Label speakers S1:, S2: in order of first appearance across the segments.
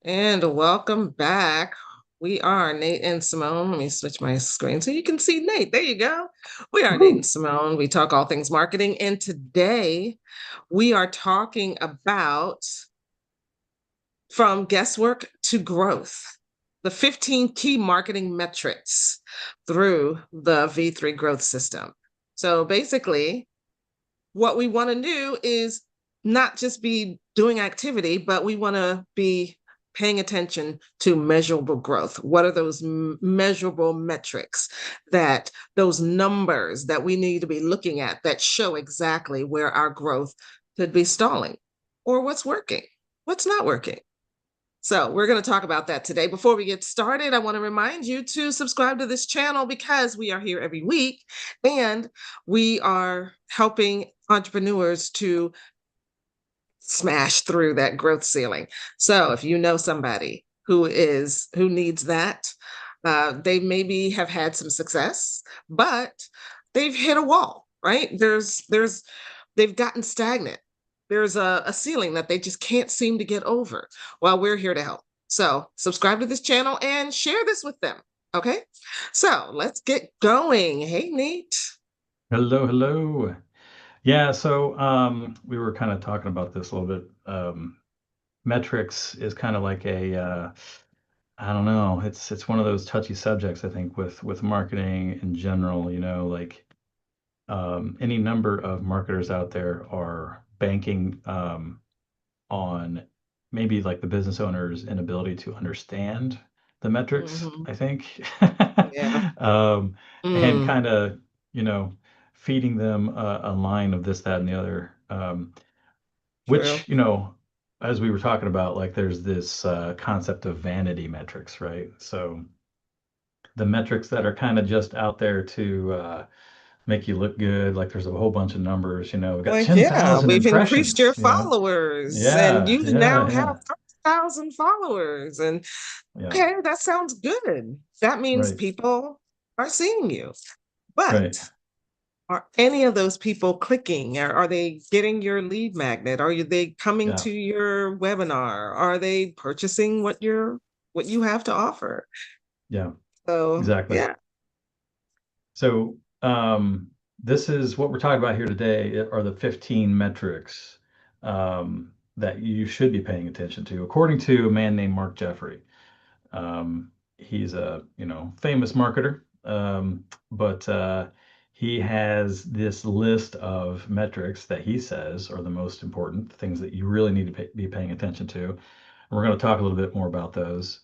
S1: And welcome back. We are Nate and Simone. Let me switch my screen so you can see Nate. There you go. We are Nate and
S2: Woo!
S1: Simone. We talk all things marketing. And today we are talking about from guesswork to growth, the 15 key marketing metrics through the V3 growth system. So basically, what we want to do is not just be doing activity, but we want to be paying attention to measurable growth. What are those measurable metrics, that those numbers that we need to be looking at that show exactly where our growth could be stalling, or what's working, what's not working? So, we're going to talk about that today. Before we get started, I want to remind you to subscribe to this channel because we are here every week and we are helping entrepreneurs to smash through that growth ceiling. So, if you know somebody who needs that, they maybe have had some success, but they've hit a wall, right? They've gotten stagnant. There's a ceiling that they just can't seem to get over. Well, we're here to help. So subscribe to this channel and share this with them. Okay. So let's get going. Hey, Nate.
S2: Hello, hello. Yeah, so we were kind of talking about this a little bit. Metrics is kind of like I don't know, it's one of those touchy subjects, I think, with marketing in general, like any number of marketers out there are banking on maybe like the business owner's inability to understand the metrics,
S1: Hmm.
S2: I think.
S1: Yeah.
S2: um, and
S1: Mm,
S2: kind of, you know, feeding them a line of this, that, and the other.
S1: true.
S2: Which, as we were talking about, like there's this concept of vanity metrics, right? So the metrics that are kind of just out there to make you look good, like there's a whole bunch of numbers, we've got
S1: Like, yeah,
S2: 10,000
S1: we've increased
S2: impressions,
S1: your followers and
S2: Yeah,
S1: you
S2: yeah,
S1: now have
S2: yeah,
S1: 30,000 followers. And
S2: yeah.
S1: okay, that sounds good. That means
S2: Right,
S1: people are seeing you. But
S2: right.
S1: are any of those people clicking? Are they getting your lead magnet? Are they coming
S2: Yeah,
S1: to your webinar? Are they purchasing what you have to offer?
S2: yeah,
S1: So
S2: exactly.
S1: yeah.
S2: So, this is what we're talking about here today are the 15 metrics that you should be paying attention to, according to a man named Mark Jeffrey. He's a, famous marketer, but he has this list of metrics that he says are the most important things that you really need to be paying attention to. And we're going to talk a little bit more about those.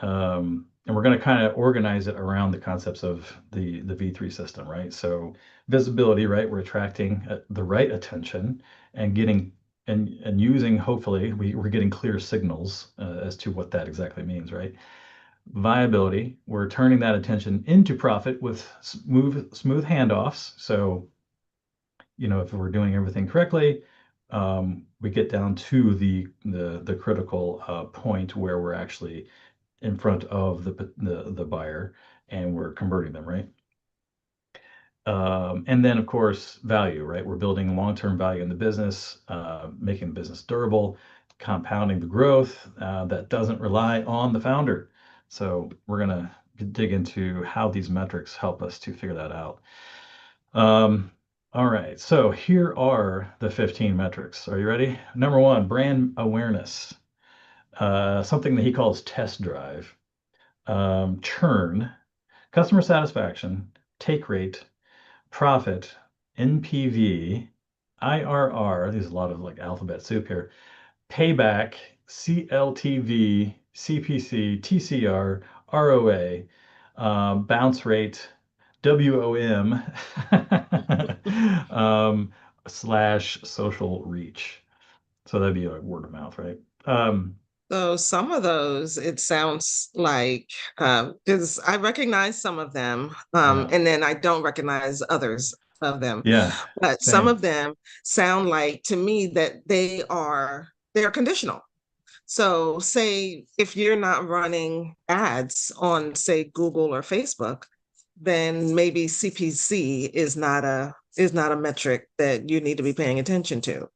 S2: And we're going to kind of organize it around the concepts of the V3 system, right? So visibility, right? We're attracting the right attention and getting and using, hopefully we're getting clear signals as to what that exactly means, right? Viability, we're turning that attention into profit with smooth handoffs. So, if we're doing everything correctly, we get down to the critical point where we're actually in front of the buyer and we're converting them, right? And then, of course, value, right? We're building long-term value in the business, making the business durable, compounding the growth that doesn't rely on the founder. So we're going to dig into how these metrics help us to figure that out. All right, so here are the 15 metrics. Are you ready? Number one, brand awareness, something that he calls test drive, churn, customer satisfaction, take rate, profit, NPV, IRR, there's a lot of like alphabet soup here, payback, CLTV, CPC, TCR, ROA, bounce rate, WOM, um, slash social reach. So that'd be like word of mouth, right?
S1: So some of those, it sounds like, because I recognize some of them,
S2: Yeah,
S1: and then I don't recognize others of them.
S2: yeah,
S1: But some
S2: same.
S1: of them sound like to me that they're conditional. So say if you're not running ads on, say, Google or Facebook, then maybe CPC is not a metric that you need to be paying attention to.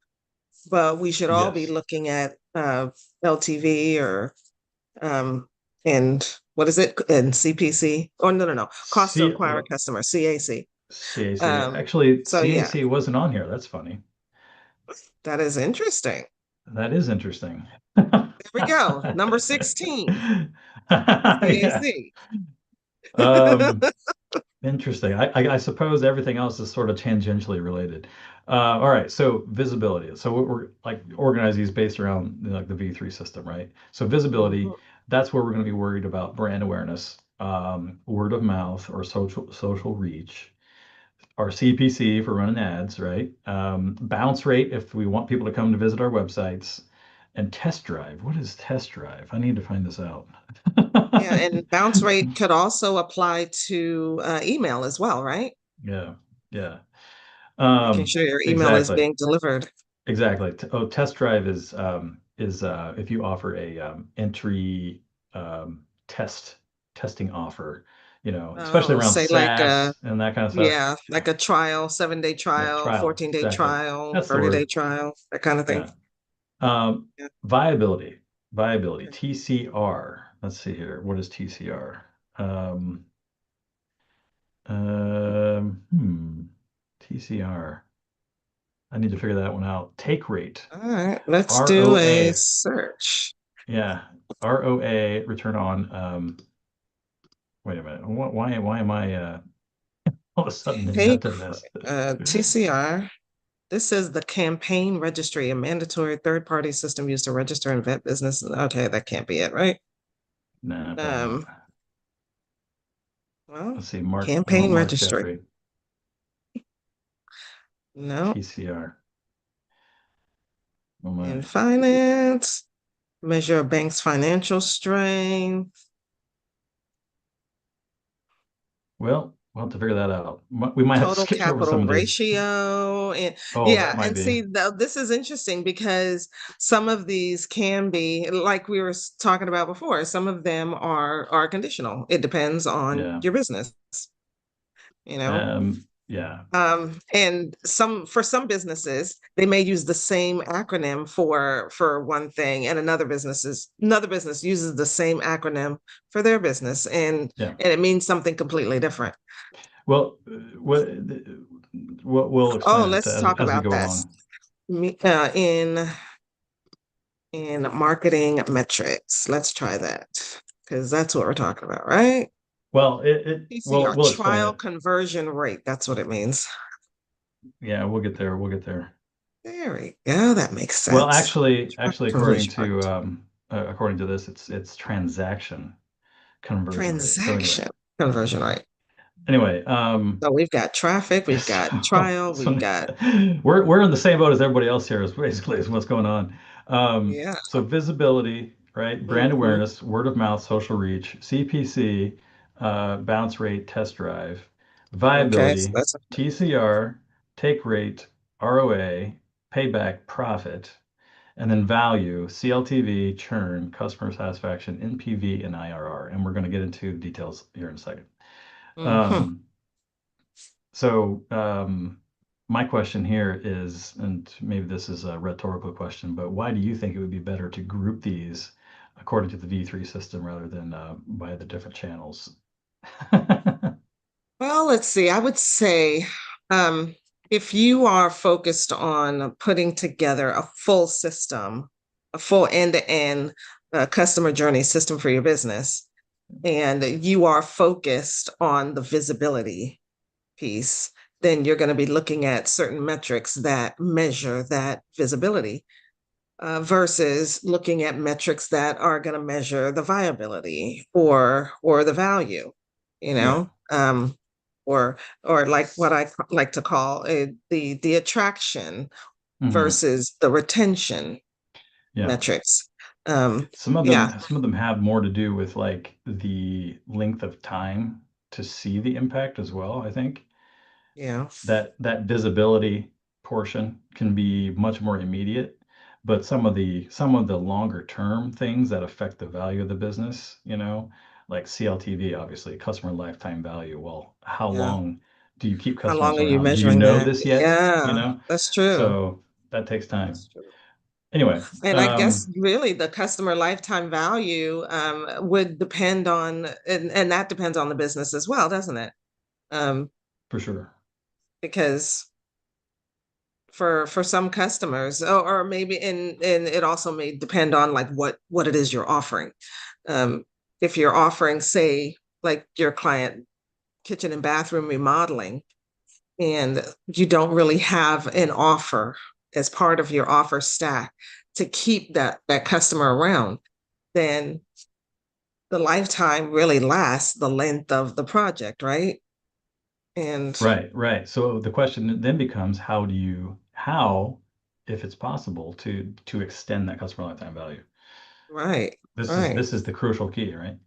S1: But we should all be
S2: Yes.
S1: looking at LTV or Um, and what is it? And CPC? Oh, no, no, no. Cost to
S2: C
S1: acquire a customer, CAC.
S2: CAC.
S1: Um,
S2: Actually,
S1: so yeah,
S2: CAC wasn't on here. That's funny.
S1: that is interesting.
S2: That is interesting.
S1: There we go. Number 16,
S2: Yeah.
S1: CAC.
S2: Um, Interesting. I suppose everything else is sort of tangentially related. All right. So visibility. So we're like organize these based around like the V3 system, right? So visibility,
S1: Mhm.
S2: that's where we're going to be worried about brand awareness, word of mouth or social reach, our CPC for running ads, right? Bounce rate if we want people to come to visit our websites, and test drive. What is test drive? I need to find this out.
S1: Yeah, and bounce rate could also apply to email as well, right?
S2: Yeah, yeah.
S1: Making sure your email is
S2: Exactly.
S1: being delivered.
S2: Exactly. Oh, test drive is if you offer a entry testing offer, especially
S1: Oh,
S2: around
S1: say like
S2: SaaS and that kind of stuff.
S1: yeah, like a trial, 7-day
S2: Yeah,
S1: trial,
S2: trial.
S1: 14-day
S2: Exactly.
S1: trial,
S2: That's the
S1: 30-day
S2: word.
S1: trial, that kind of thing.
S2: Yeah.
S1: Yeah.
S2: Viability. Viability.
S1: Okay.
S2: TCR. Let's see here. What is TCR? Um, TCR. I need to figure that one out. Take rate.
S1: All right, let's do a
S2: ROA.
S1: search.
S2: Yeah, ROA, return on. Wait a minute. Why am I all of a sudden
S1: Take
S2: inventing this?
S1: TCR. This is the campaign registry, a mandatory third-party system used to register and vet business. Okay, that can't be it, right?
S2: Nah, probably not.
S1: Um, well,
S2: Let's see. Mark. I want
S1: campaign
S2: Mark
S1: registry.
S2: Jeffrey.
S1: No,
S2: TCR. Oh my.
S1: in finance, measure a bank's financial strength,
S2: Well, we'll have to figure that out. We might have to
S1: total
S2: skip over
S1: capital
S2: some of these.
S1: ratio, and
S2: Oh, that
S1: yeah,
S2: might
S1: and
S2: be.
S1: see, this is interesting because some of these can be, like we were talking about before, some of them are conditional. It depends on
S2: Yeah.
S1: your business, you know.
S2: Yeah.
S1: And some for some businesses, they may use the same acronym for one thing, and another business uses the same acronym for their business,
S2: Yeah.
S1: and it means something completely different.
S2: Well, what we'll
S1: Oh,
S2: explain it
S1: let's talk
S2: as we
S1: about
S2: go
S1: that.
S2: along.
S1: In marketing metrics. Let's try that because that's what we're talking about, right?
S2: Well,
S1: PCR,
S2: we'll explain
S1: trial
S2: it.
S1: conversion rate. That's what it means.
S2: Yeah, we'll get there. We'll get there.
S1: There we go. That makes
S2: Well,
S1: sense. Trial
S2: actually,
S1: conversion rate.
S2: according to this, it's transaction conversion rate. So
S1: Transaction conversion rate.
S2: anyway,
S1: So we've got traffic, we've got trial,
S2: so
S1: we've got,
S2: we're in the same boat as everybody else here. Is what's going on.
S1: yeah.
S2: So visibility, right? Brand
S1: Hmm.
S2: awareness, word of mouth, social reach, CPC, bounce rate, test drive,
S1: Okay, so
S2: viability,
S1: that's
S2: TCR, take rate, ROA, payback, profit. And then value, CLTV, churn, customer satisfaction, NPV, and IRR. And we're going to get into details here in a second.
S1: hmm.
S2: Um, so my question here is, and maybe this is a rhetorical question, but why do you think it would be better to group these according to the V3 system rather than by the different channels?
S1: Well, let's see. I would say um, if you are focused on putting together a full system, a full end-to-end customer journey system for your business, and you are focused on the visibility piece, then you're going to be looking at certain metrics that measure that visibility versus looking at metrics that are going to measure the viability or the value, you
S2: Yeah.
S1: know, or like what I like to call it, the attraction
S2: Hmm.
S1: versus the retention
S2: Yeah.
S1: metrics. Um, yeah,
S2: Some of them have more to do with like the length of time to see the impact as well, I think.
S1: yeah,
S2: That visibility portion can be much more immediate, but some of the longer term things that affect the value of the business, like CLTV, obviously, customer lifetime value. Well, how
S1: yeah.
S2: long do you keep
S1: How
S2: customers
S1: long are you
S2: around? Do you
S1: measuring
S2: know
S1: that?
S2: this yet?
S1: Yeah, that's true.
S2: So that takes time.
S1: That's true.
S2: Anyway,
S1: And I guess really the customer lifetime value would depend on, and that depends on the business as well, doesn't it? Um,
S2: for sure.
S1: because for some customers, or maybe and it also may depend on like what it is you're offering. Um, if you're offering, say, like your client kitchen and bathroom remodeling, and you don't really have an offer as part of your offer stack to keep that customer around, then the lifetime really lasts the length of the project, right? And
S2: Right, right. So the question then becomes, how, if it's possible, to extend that customer lifetime value?
S1: right,
S2: This is
S1: right,
S2: this is the crucial key, right?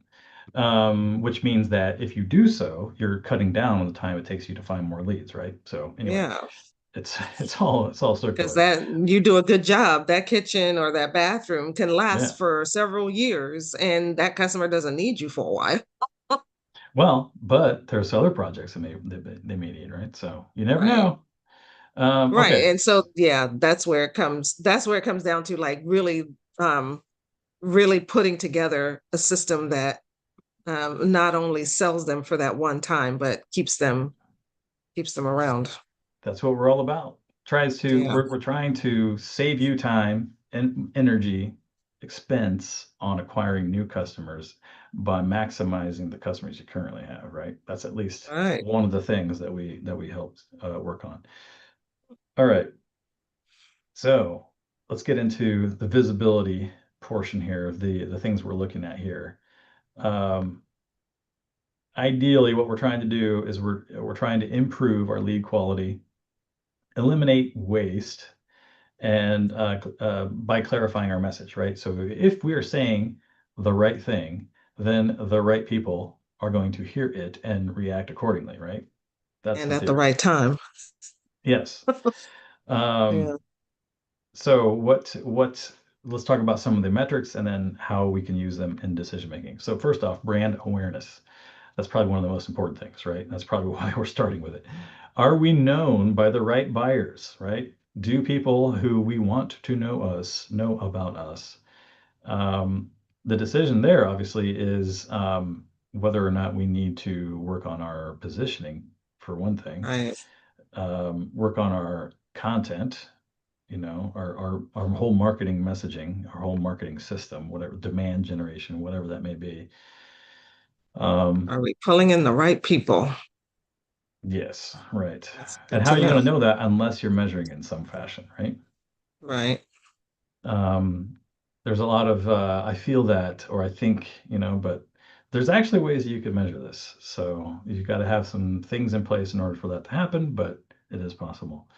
S2: Which means that if you do so, you're cutting down on the time it takes you to find more leads, right? So anyway,
S1: yeah.
S2: it's all
S1: Because
S2: circular.
S1: that you do a good job, that kitchen or that bathroom can
S2: Yeah.
S1: last for several years, and that customer doesn't need you for a while.
S2: Well, but there's other projects that they may need, right? So you never
S1: Right.
S2: know.
S1: Right.
S2: Okay,
S1: And so yeah, that's where it comes down to like um really putting together a system that not only sells them for that one time, but keeps them around.
S2: that's what we're all about. Tries to
S1: Yeah.
S2: we're trying to save you time and energy, expense on acquiring new customers by maximizing the customers you currently have, right? That's at least
S1: Right.
S2: one of the things that we helped work on. All right, so let's get into the visibility portion here, the things we're looking at here. Um, Ideally, what we're trying to do is we're trying to improve our lead quality, eliminate waste, and by clarifying our message, right? So if we are saying the right thing, then the right people are going to hear it and react accordingly, right? That's
S1: And
S2: the
S1: at the
S2: theory.
S1: right time.
S2: Yes. Um,
S1: Yeah.
S2: so let's talk about some of the metrics and then how we can use them in decision making. So first off, brand awareness. That's probably one of the most important things, right? That's probably why we're starting with it. Are we known by the right buyers, right? Do people who we want to know us know about us? Um, the decision there obviously is whether or not we need to work on our positioning, for one thing,
S1: Right.
S2: work on our content, our whole marketing messaging, our whole marketing system, whatever demand generation, whatever that may be. Um,
S1: Are we pulling in the right people?
S2: Yes, right.
S1: That's
S2: And
S1: good
S2: how
S1: to
S2: are you
S1: know.
S2: going to know that unless you're measuring in some fashion, right?
S1: Right.
S2: Um, there's a lot of, I feel that, or I think, but there's actually ways that you can measure this. So you've got to have some things in place in order for that to happen, but it is possible.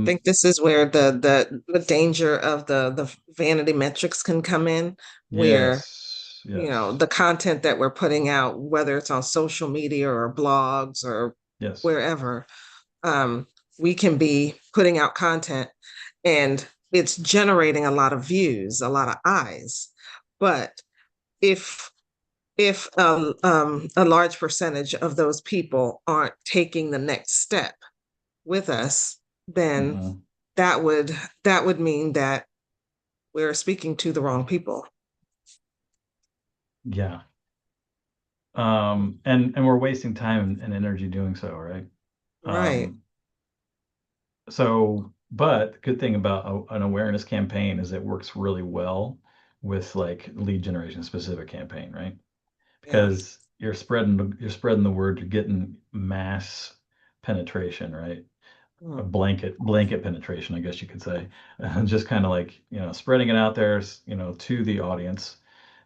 S1: I
S2: Um,
S1: think this is where the danger of the vanity metrics can come in, where
S2: yes, yes,
S1: the content that we're putting out, whether it's on social media or blogs or
S2: yes,
S1: wherever, um, we can be putting out content and it's generating a lot of views, a lot of eyes. But if a large percentage of those people aren't taking the next step with us, then
S2: hmm
S1: that would that would mean that we're speaking to the wrong people.
S2: yeah. And we're wasting time and energy doing so, right?
S1: Right.
S2: But the good thing about an awareness campaign is it works really well with like lead generation specific campaign, right?
S1: Yeah.
S2: Because you're spreading the word, you're getting mass penetration, right? A
S1: Mm.
S2: blanket penetration, I guess you could say. Just kind of like, spreading it out there, to the audience,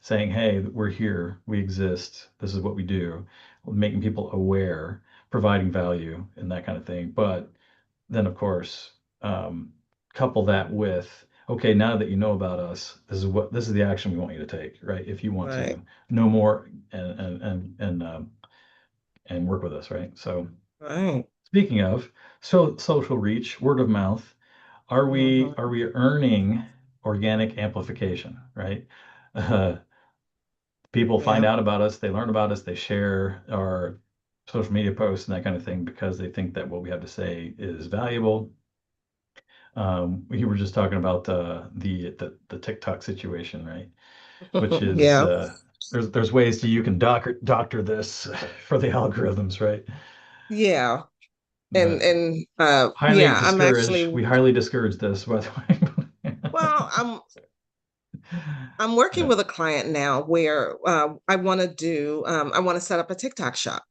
S2: saying, "Hey, we're here, we exist, this is what we do," making people aware, providing value and that kind of thing. But then of course, um, couple that with, okay, now that you know about us, this is the action we want you to take, right? If you want
S1: Right.
S2: to know more and work with us, right? So
S1: Right.
S2: speaking of social reach, word of mouth, are we
S1: Mhm.
S2: are we earning organic amplification, right? Uh, People find
S1: Yeah.
S2: out about us, they learn about us, they share our social media posts and that kind of thing because they think that what we have to say is valuable. We were just talking about the TikTok situation, right? Which is
S1: Yeah.
S2: there's ways you can doctor this for the algorithms, right?
S1: Yeah. And
S2: But
S1: and
S2: highly
S1: yeah, I'm
S2: discourage.
S1: actually
S2: We highly discourage this, by the
S1: well,
S2: way.
S1: I'm working
S2: Yeah,
S1: with a client now where I want to set up a TikTok shop.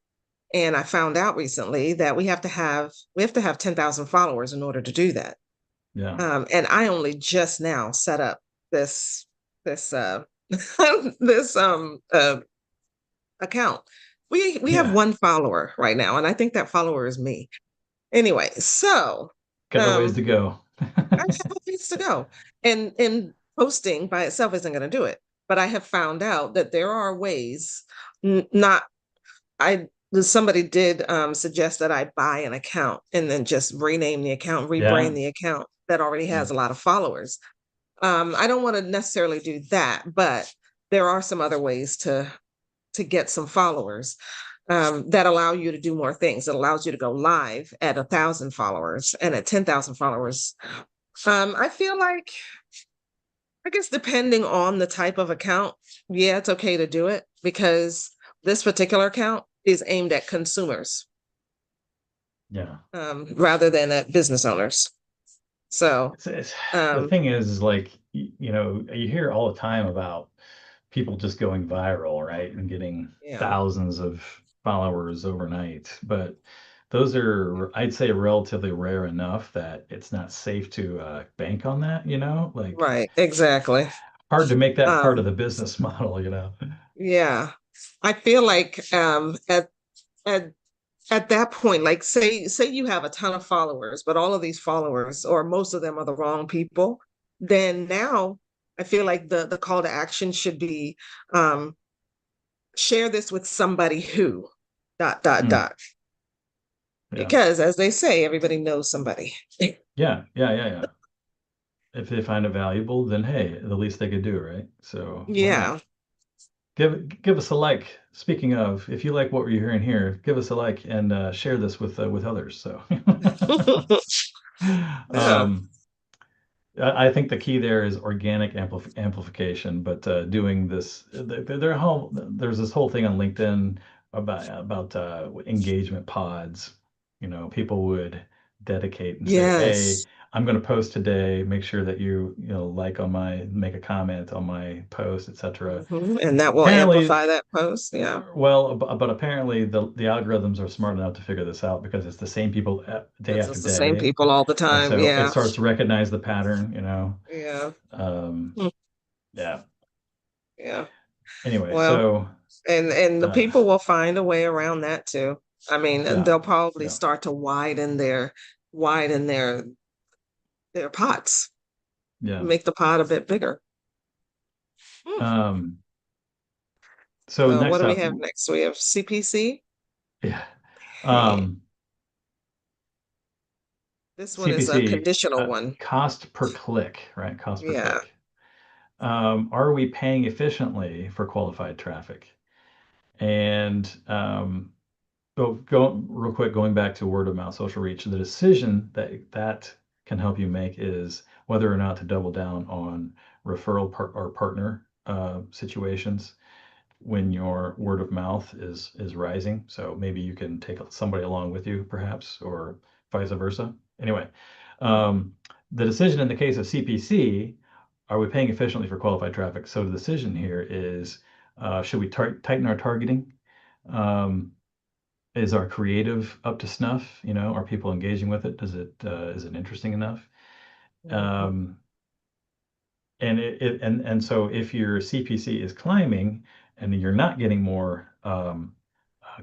S1: And I found out recently that we have to have 10,000 followers in order to do that.
S2: yeah,
S1: And I only just now set up this this this account. We have
S2: yeah.
S1: one follower right now, and I think that follower is me. Anyway, so
S2: Got a ways to
S1: um
S2: go.
S1: I have a ways to go. And posting by itself isn't going to do it. But I have found out that there are ways, not I somebody did suggest that I buy an account and then just rename the account, rebrand
S2: Yeah,
S1: the account that already
S2: yeah,
S1: has a lot of followers. I don't want to necessarily do that, but there are some other ways to get some followers that allow you to do more things. It allows you to go live at 1,000 followers and at 10,000 followers. I feel like, I guess, depending on the type of account, yeah, it's okay to do it because this particular account is aimed at consumers
S2: yeah.
S1: rather than at business owners. So,
S2: It's the
S1: um,
S2: thing is like you hear all the time about people just going viral, right, and getting
S1: yeah,
S2: thousands of followers overnight. But those are, I'd say, relatively rare enough that it's not safe to bank on that. Like
S1: right, exactly.
S2: hard to make that part of
S1: Um,
S2: the business model.
S1: yeah, I feel like at at that point, like say you have a ton of followers, but all of these followers or most of them are the wrong people, then now I feel like the call to action should be um, share this with somebody who dot dot
S2: Mm,
S1: dot
S2: yeah,
S1: because as they say, everybody knows somebody.
S2: yeah, yeah, yeah, yeah. If they find it valuable, then hey, the least they could do, right? So why not?
S1: Yeah.
S2: Give us a like. Speaking of, if you like what we're hearing here, give us a like and share this with others. So,
S1: Yeah.
S2: um, I think the key there is organic amplification, but doing this, there's this whole thing on LinkedIn about engagement pods. People would dedicate and say, "Hey,
S1: Yes.
S2: I'm going to post today. Make sure that make a comment on my post, etc."
S1: And that will
S2: Apparently,
S1: amplify that post. Yeah.
S2: well, but apparently the algorithms are smart enough to figure this out because it's the same people day
S1: Because
S2: after
S1: it's the same
S2: day,
S1: people all the
S2: and
S1: time.
S2: so it
S1: Yeah.
S2: starts to recognize the pattern.
S1: Yeah.
S2: Um,
S1: Hmm.
S2: yeah.
S1: Yeah.
S2: Anyway,
S1: Well,
S2: so
S1: and the
S2: uh,
S1: people will find a way around that too. I mean,
S2: yeah,
S1: they'll probably
S2: yeah,
S1: start to widen their pots,
S2: yeah.
S1: make the pot a bit bigger. Hmm.
S2: Um, so
S1: So what
S2: next
S1: do we
S2: up,
S1: have next? We have CPC.
S2: yeah,
S1: Hey,
S2: um,
S1: this one is a
S2: CPC,
S1: conditional one.
S2: cost per click, right? Cost per
S1: Yeah.
S2: click. Are we paying efficiently for qualified traffic? And go real quick, going back to word of mouth social reach, the decision that can help you make is whether or not to double down on or partner situations when your word of mouth is rising. So maybe you can take somebody along with you, perhaps, or vice versa. Anyway,
S1: Hmm.
S2: um, the decision in the case of CPC, are we paying efficiently for qualified traffic? So the decision here is, should we tighten our targeting? Um, is our creative up to snuff? Are people engaging with it? Is it interesting enough?
S1: Mhm.
S2: Um, and so if your CPC is climbing and you're not getting more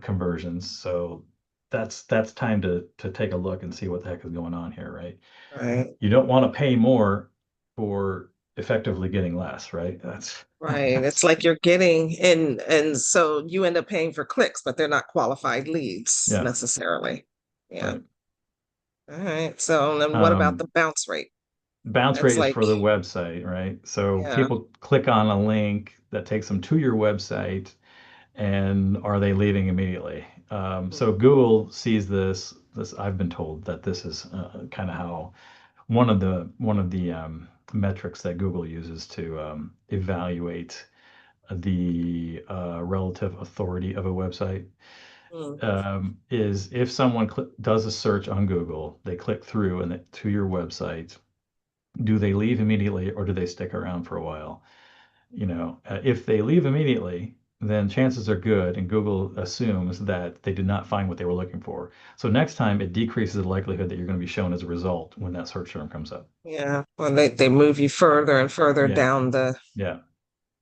S2: conversions, so that's time to take a look and see what the heck is going on here, right?
S1: Right.
S2: You don't want to pay more for effectively getting less, right? That's
S1: Right. It's
S2: that's
S1: like you're getting and so you end up paying for clicks, but they're not qualified leads
S2: yeah,
S1: necessarily. Yeah.
S2: right.
S1: All right. So then what about the
S2: Um,
S1: bounce rate?
S2: Bounce rate
S1: That's
S2: is
S1: like,
S2: for the website, right? So
S1: yeah.
S2: people click on a link that takes them to your website, and are they leaving immediately? So
S1: Mhm.
S2: Google sees this. I've been told that this is kind of how one of the metrics that Google uses to evaluate the relative authority of a website
S1: Mm,
S2: is if someone does a search on Google, they click through and to your website, do they leave immediately or do they stick around for a while? If they leave immediately, then chances are good, and Google assumes that they did not find what they were looking for. So next time, it decreases the likelihood that you're going to be shown as a result when that search term comes up.
S1: yeah. Well, they move you further and further
S2: Yeah,
S1: down
S2: yeah.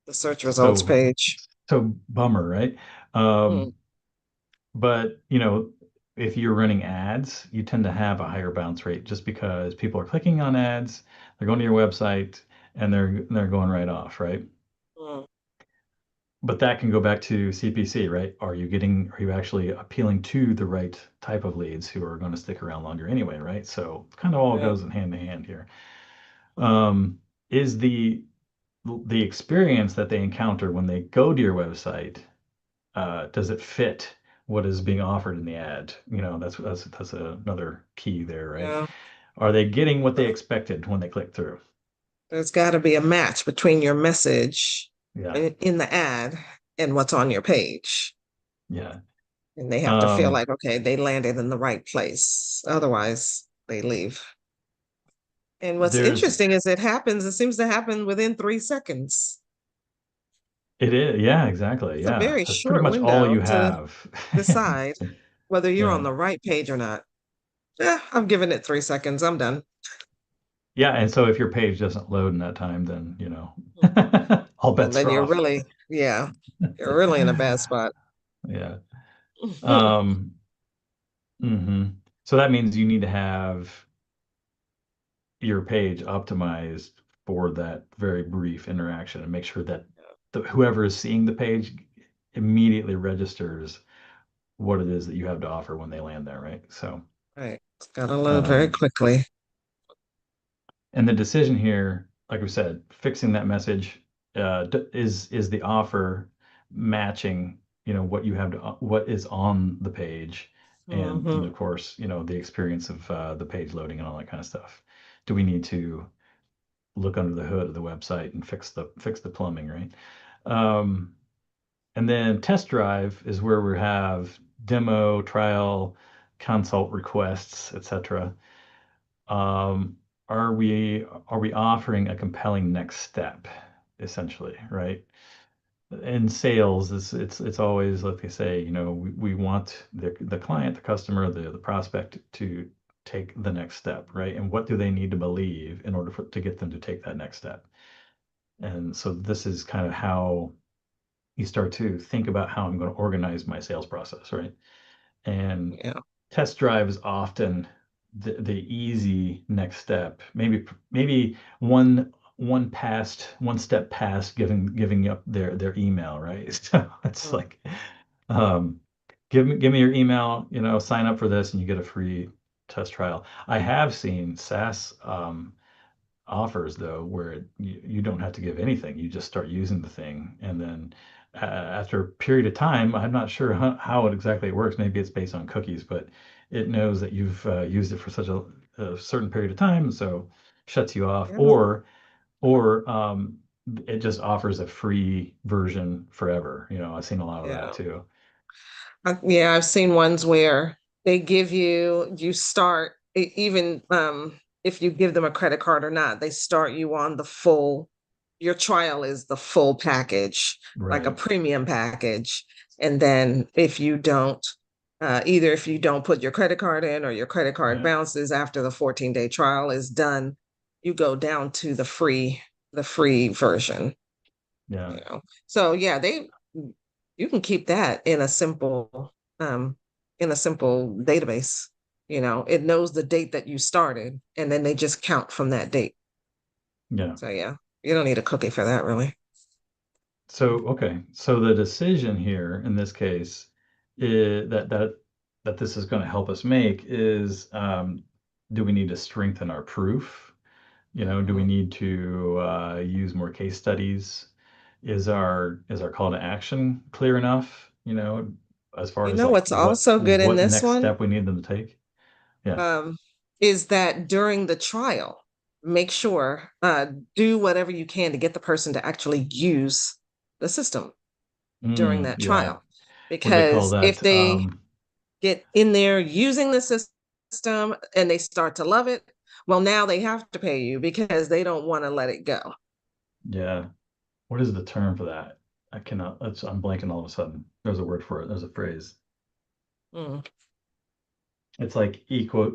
S1: the search results
S2: So,
S1: page.
S2: so bummer, right?
S1: Mm,
S2: But if you're running ads, you tend to have a higher bounce rate just because people are clicking on ads, they're going to your website, and they're going right off, right?
S1: mm,
S2: But that can go back to CPC, right? Are you actually appealing to the right type of leads who are going to stick around longer anyway, right? So kind of all
S1: yeah.
S2: goes in hand to hand here. Um, is the experience that they encounter when they go to your website, does it fit what is being offered in the ad? That's another key there, right?
S1: Yeah.
S2: Are they getting what they expected when they click through?
S1: There's got to be a match between your message
S2: Yeah,
S1: in the ad and what's on your page.
S2: yeah.
S1: And they have to feel
S2: Um,
S1: like, okay, they landed in the right place. Otherwise, they leave. And what's
S2: there's
S1: interesting is it seems to happen within 3 seconds.
S2: It is, yeah, exactly.
S1: It's a
S2: Yeah.
S1: very
S2: That's pretty
S1: short
S2: much all
S1: window
S2: you
S1: to
S2: have.
S1: decide whether you're on
S2: Yeah.
S1: the right page or not. Yeah, I'm giving it 3 seconds. I'm done.
S2: Yeah. And so if your page doesn't load in that time, then, all
S1: Well,
S2: bets
S1: then
S2: are
S1: you're
S2: off.
S1: really, yeah, you're really in a bad spot.
S2: Yeah. Um, hmm So that means you need to have your page optimized for that very brief interaction and make sure that whoever is seeing the page immediately registers what it is that you have to offer when they land there, right? So,
S1: Right. It's got to load very
S2: um,
S1: quickly.
S2: And the decision here, like we said, fixing that message is the offer matching, what you have to what is on the page, and
S1: Hmm.
S2: of course, the experience of the page loading and all that kind of stuff. Do we need to look under the hood of the website and fix the plumbing, right? Um, and then test drive is where we have demo, trial, consult requests, etc. um, are we offering a compelling next step, essentially, right? In sales, it's always like they say, we want the client, the customer, the prospect to take the next step, right? And what do they need to believe in order to get them to take that next step? And so this is kind of how you start to think about how I'm going to organize my sales process, right? And
S1: Yeah.
S2: test drive is often the easy next step. Maybe one step past giving up their email, right? So it's
S1: Mm,
S2: like, um, give me your email, sign up for this, and you get a free test trial. I have seen SaaS offers though where you don't have to give anything, you just start using the thing, and then after a period of time, I'm not sure how it exactly works, maybe it's based on cookies, but it knows that you've used it for such a certain period of time, so shuts you off,
S1: yeah.
S2: or it just offers a free version forever. I've seen a lot of that
S1: Yeah.
S2: too.
S1: Yeah, I've seen ones where they give you start even if you give them a credit card or not, they start you on your trial is the full package, like a
S2: Right.
S1: premium package. And then if you don't, either if you don't put your credit card in or your credit card
S2: Yeah.
S1: bounces after the 14-day trial is done, you go down to the free version,
S2: Yeah.
S1: you know. So yeah, they you can keep that um in a simple database. It knows the date that you started and then they just count from that date.
S2: Yeah.
S1: So yeah, you don't need a cookie for that really.
S2: So, okay. So the decision here in this case is that this is going to help us make is, do we need to strengthen our proof? Do we
S1: Mhm.
S2: need to use more case studies? Is our call to action clear enough? As far
S1: You
S2: as
S1: know
S2: like
S1: what's
S2: what
S1: also good in
S2: what
S1: this
S2: next
S1: one?
S2: step we need them to take? Yeah.
S1: is that during the trial, make sure do whatever you can to get the person to actually use the system during that
S2: Yeah.
S1: trial.
S2: What do they call
S1: Because if
S2: that?
S1: they get in there using the system and they start to love it, well, now they have to pay you because they don't want to let it go.
S2: Yeah. What is the term for that? I cannot, I'm blanking all of a sudden. There's a word for it. There's a phrase.
S1: Mm.
S2: It's like ecosystem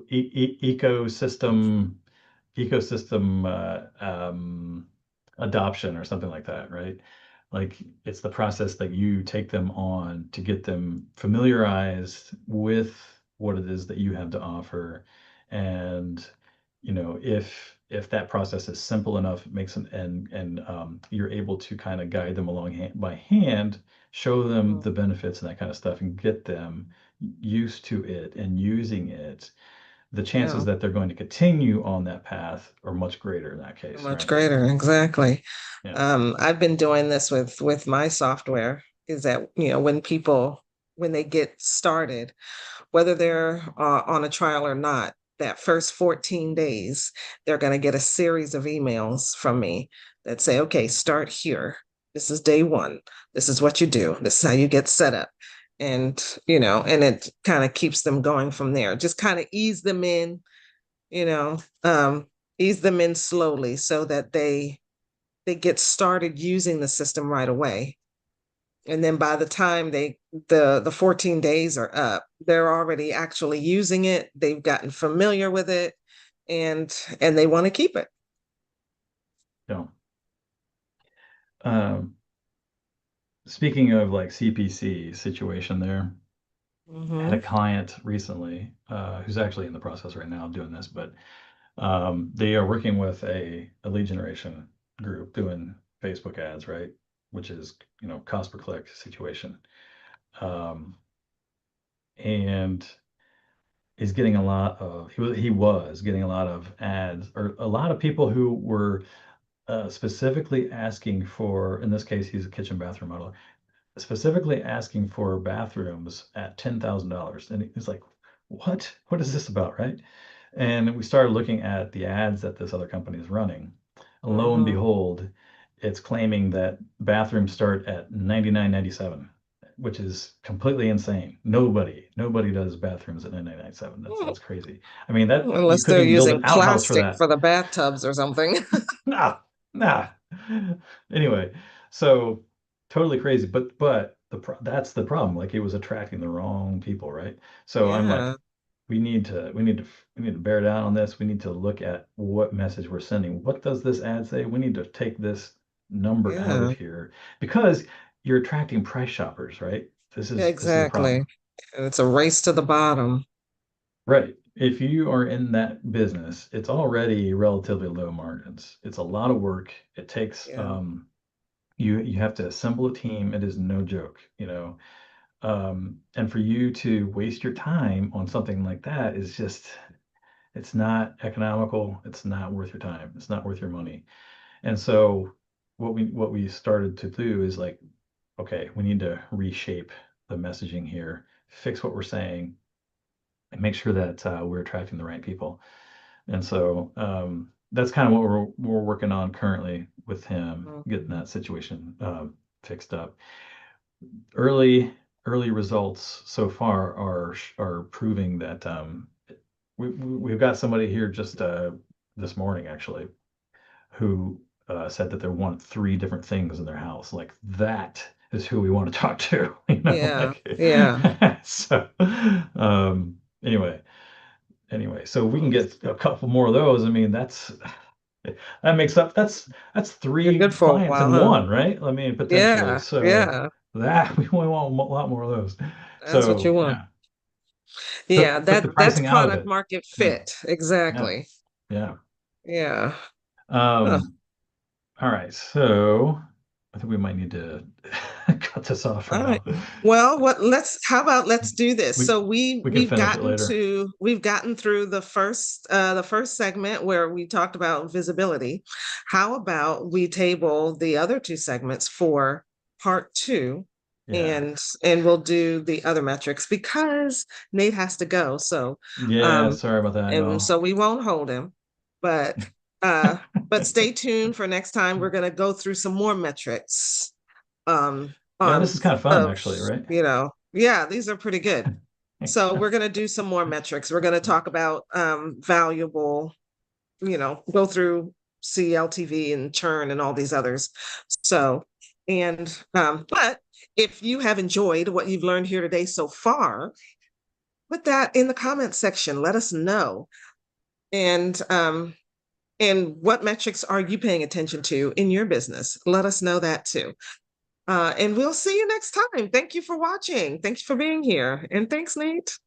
S2: adoption or something like that, right? Like it's the process that you take them on to get them familiarized with what it is that you have to offer. And if that process is simple enough, it makes them and you're able to kind of guide them along by hand, show them
S1: Mhm.
S2: the benefits and that kind of stuff, and get them used to it and using it, the chances
S1: Yeah,
S2: that they're going to continue on that path are much greater in that case,
S1: much
S2: right?
S1: greater. Exactly.
S2: Yeah.
S1: I've been doing this with my software. Is that when people when they get started, whether they're on a trial or not, that first 14 days, they're going to get a series of emails from me that say, okay, start here. This is day one. This is what you do. This is how you get set up. And it kind of keeps them going from there. Just kind of you know, um, ease them in slowly so that they get started using the system right away. And then by the time the 14 days are up, they're already actually using it. They've gotten familiar with it and they want to keep it.
S2: Yeah. Um, Speaking of like CPC situation there, I had a
S1: Mm-hmm.
S2: client recently who's actually in the process right now of doing this, but they are working with a lead generation group doing Facebook ads, right? Which is, cost per click situation. Um, and is getting a lot of he was getting a lot of ads, or a lot of people who were specifically asking for, in this case he's a kitchen bathroom model, specifically asking for bathrooms at $10,000. And it's like, what is this about, right? And we started looking at the ads that this other company is running. And lo and
S1: Mm-hmm.
S2: behold, it's claiming that bathrooms start at 99.97, which is completely insane. Nobody does bathrooms at 99.97. That's crazy. I mean, that you
S1: Unless they're
S2: couldn't even build
S1: using
S2: an outhouse for
S1: plastic
S2: that.
S1: for the bathtubs or something.
S2: Nah, nah. Anyway, so totally crazy, but that's the problem. Like it was attracting the wrong people, right? So I'm
S1: Yeah,
S2: like, we need to bear down on this. We need to look at what message we're sending. What does this ad say? We need to take this number out of
S1: yeah,
S2: here because you're attracting price shoppers, right? This is the
S1: exactly.
S2: problem.
S1: And it's a race to the bottom.
S2: Right. If you are in that business, it's already relatively low margins. It's a lot of work. It takes
S1: Yeah,
S2: you have to assemble a team. It is no joke, and for you to waste your time on something like that is just, it's not economical. It's not worth your time. It's not worth your money. And so what we started to do is like, okay, we need to reshape the messaging here, fix what we're saying, and make sure that we're attracting the right people. And so that's kind of what we're working on currently with him, getting
S1: mhm.
S2: that situation fixed up. Early results so far are proving that we've got somebody here just this morning actually who said that they want three different things in their house. Like that is who we want to talk to,
S1: Yeah,
S2: like
S1: yeah.
S2: so anyway, so we can
S1: Well,
S2: get a couple more of those. I mean, that makes up that's
S1: you're
S2: three
S1: good for a
S2: clients
S1: while,
S2: in
S1: huh?
S2: one, right? I mean, potentially.
S1: Yeah,
S2: So
S1: yeah.
S2: that we want a lot more of those.
S1: That's what you
S2: So
S1: want.
S2: yeah,
S1: Yeah,
S2: took the
S1: that's
S2: pricing out of
S1: product
S2: it.
S1: market
S2: Yeah,
S1: fit.
S2: yeah,
S1: Exactly.
S2: yeah.
S1: Yeah. Huh.
S2: Um, all right, so I think we might need to cut this off for
S1: All right.
S2: now.
S1: Well, how about let's do this.
S2: We
S1: So
S2: we can finish it later.
S1: we've gotten through the first segment where we talked about visibility. How about we table the other two segments for part two
S2: Yeah.
S1: and we'll do the other metrics because Nate has to go. So
S2: Yeah,
S1: um
S2: sorry about that,
S1: and
S2: y'all.
S1: so we won't hold him. But uh but stay tuned for next time. We're gonna go through some more metrics
S2: Yeah,
S1: on
S2: this is kind of fun,
S1: of
S2: actually, right?
S1: yeah, these are pretty good. So we're gonna do some more metrics. We're gonna talk about valuable, go through CLTV and churn and all these others. So, and but if you have enjoyed what you've learned here today so far, put that in the comment section. Let us know. And what metrics are you paying attention to in your business? Let us know that too. And we'll see you next time. Thank you for watching. Thanks for being here. And thanks, Nate.